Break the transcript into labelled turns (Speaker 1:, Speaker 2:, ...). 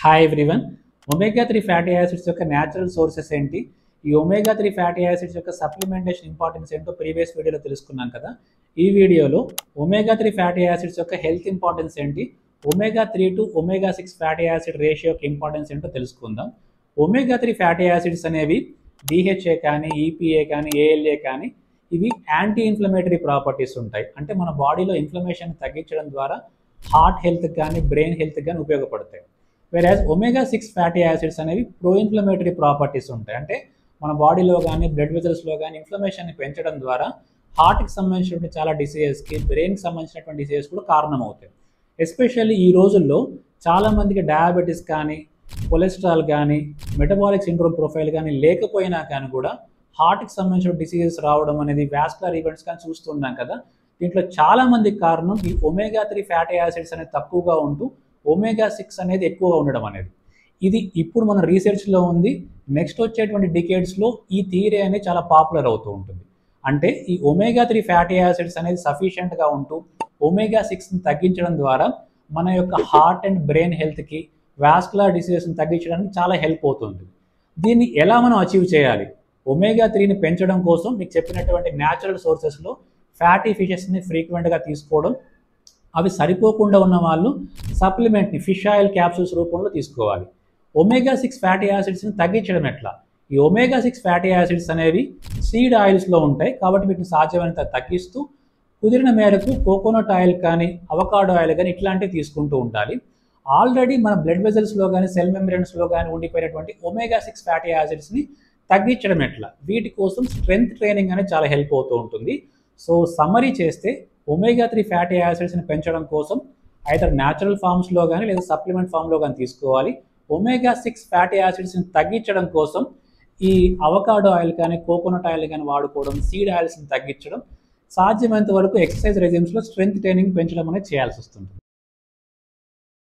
Speaker 1: Hi everyone. Omega 3 fatty acids యొక్క natural sources ఏంటి, ఈ ఒమేగా 3 ఫ్యాటీ యాసిడ్స్ యొక్క సప్లిమెంటేషన్ ఇంపార్టెన్స్ ఏంటో ప్రీవియస్ వీడియోలో తెలుసుకున్నాం కదా. ఈ వీడియోలో ఒమేగా 3 ఫ్యాటీ యాసిడ్స్ యొక్క హెల్త్ ఇంపార్టెన్స్ ఏంటి, omega 3 to omega 6 fatty acid ratio యొక్క ఇంపార్టెన్స్ ఏంటో తెలుసుకుందాం. ఒమేగా 3 ఫ్యాటీ యాసిడ్స్ అనేవి డిహెచ్ఏ కానీ, ఈపీఏ కానీ, ఏఎల్ఏ కానీ ఇవి యాంటీ ఇన్ఫ్లమేటరీ ప్రాపర్టీస్ ఉంటాయి. అంటే మన బాడీలో ఇన్ఫ్లమేషన్ తగ్గించడం ద్వారా హార్ట్ హెల్త్కి కానీ, బ్రెయిన్ హెల్త్కి కానీ ఉపయోగపడతాయి. వెరాజ్ ఒమేగా 6 ఫ్యాటీ యాసిడ్స్ అనేవి ప్రో ఇన్ఫ్లమేటరీ ప్రాపర్టీస్ ఉంటాయి. అంటే మన బాడీలో కానీ, బ్లడ్ వెజల్స్లో కానీ ఇన్ఫ్లమేషన్ని పెంచడం ద్వారా హార్ట్కి సంబంధించినటువంటి చాలా డిసీజెస్కి, బ్రెయిన్కి సంబంధించినటువంటి డిసీజెస్ కూడా కారణమవుతాయి. ఎస్పెషల్లీ ఈ రోజుల్లో చాలామందికి డయాబెటీస్ కానీ, కొలెస్ట్రాల్ కానీ, మెటబాలిక్ సిండ్రోమ్ ప్రొఫైల్ కానీ లేకపోయినా కానీ కూడా హార్ట్కి సంబంధించిన డిసీజెస్ రావడం అనేది, వాస్కులర్ ఈవెంట్స్ కానీ చూస్తున్నాం కదా. దీంట్లో చాలామందికి కారణం ఈ ఒమేగా 3 ఫ్యాటీ యాసిడ్స్ అనేది తక్కువగా ఉంటూ ఒమేగా 6 అనేది ఎక్కువగా ఉండడం అనేది. ఇది ఇప్పుడు మన రీసెర్చ్లో ఉంది. నెక్స్ట్ వచ్చేటువంటి డికేడ్స్లో ఈ థియరీ అనేది చాలా పాపులర్ అవుతూ ఉంటుంది. అంటే ఈ ఒమేగా 3 ఫ్యాటీ యాసిడ్స్ అనేది సఫిషియెంట్గా ఉంటూ ఒమేగా 6ని తగ్గించడం ద్వారా మన యొక్క హార్ట్ అండ్ బ్రెయిన్ హెల్త్కి, వాస్కులర్ డిసీజెస్ని తగ్గించడానికి చాలా హెల్ప్ అవుతుంది. దీన్ని ఎలా మనం అచీవ్ చేయాలి? ఒమేగా 3ని పెంచడం కోసం మీకు చెప్పినటువంటి న్యాచురల్ సోర్సెస్లో ఫ్యాటీ ఫిషెస్ని ఫ్రీక్వెంట్గా తీసుకోవడం, అవి సరిపోకుండా ఉన్న వాళ్ళు సప్లిమెంట్ని ఫిష్ ఆయిల్ క్యాప్సూల్స్ రూపంలో తీసుకోవాలి. ఒమేగా 6 ఫ్యాటీ యాసిడ్స్ని తగ్గించడం ఎట్లా? ఈ ఒమేగా 6 ఫ్యాటీ యాసిడ్స్ అనేవి సీడ్ ఆయిల్స్లో ఉంటాయి కాబట్టి వీటిని సాధ్యమైనంత తగ్గిస్తూ కుదిరిన మేరకు కోకోనట్ ఆయిల్ కానీ, అవకాడో ఆయిల్ కానీ ఇట్లాంటివి తీసుకుంటూ ఉండాలి. ఆల్రెడీ మన బ్లడ్ వెజల్స్లో కానీ, సెల్ మెంబ్రెన్స్లో కానీ ఉండిపోయినటువంటి ఒమేగా 6 ఫ్యాటీ యాసిడ్స్ని తగ్గించడం ఎట్లా? వీటి కోసం స్ట్రెంగ్త్ ట్రైనింగ్ అనేది చాలా హెల్ప్ అవుతూ ఉంటుంది. సో సమ్మరీ చేస్తే ఒమేగా 3 ఫ్యాటీ యాసిడ్స్ని పెంచడం కోసం ఐదర్ న్యాచురల్ ఫామ్స్లో కానీ లేదా సప్లిమెంట్ ఫామ్లో కానీ తీసుకోవాలి. ఒమేగా 6 ఫ్యాటీ యాసిడ్స్ని తగ్గించడం కోసం ఈ అవకాడో ఆయిల్ కానీ, కోకోనట్ ఆయిల్ కానీ వాడుకోవడం, సీడ్ ఆయిల్స్ని తగ్గించడం, సాధ్యమైనంత వరకు ఎక్సర్సైజ్ రెజిమ్స్లో స్ట్రెంగ్త్ ట్రైనింగ్ పెంచడం అనేది చేయాల్సి వస్తుంది.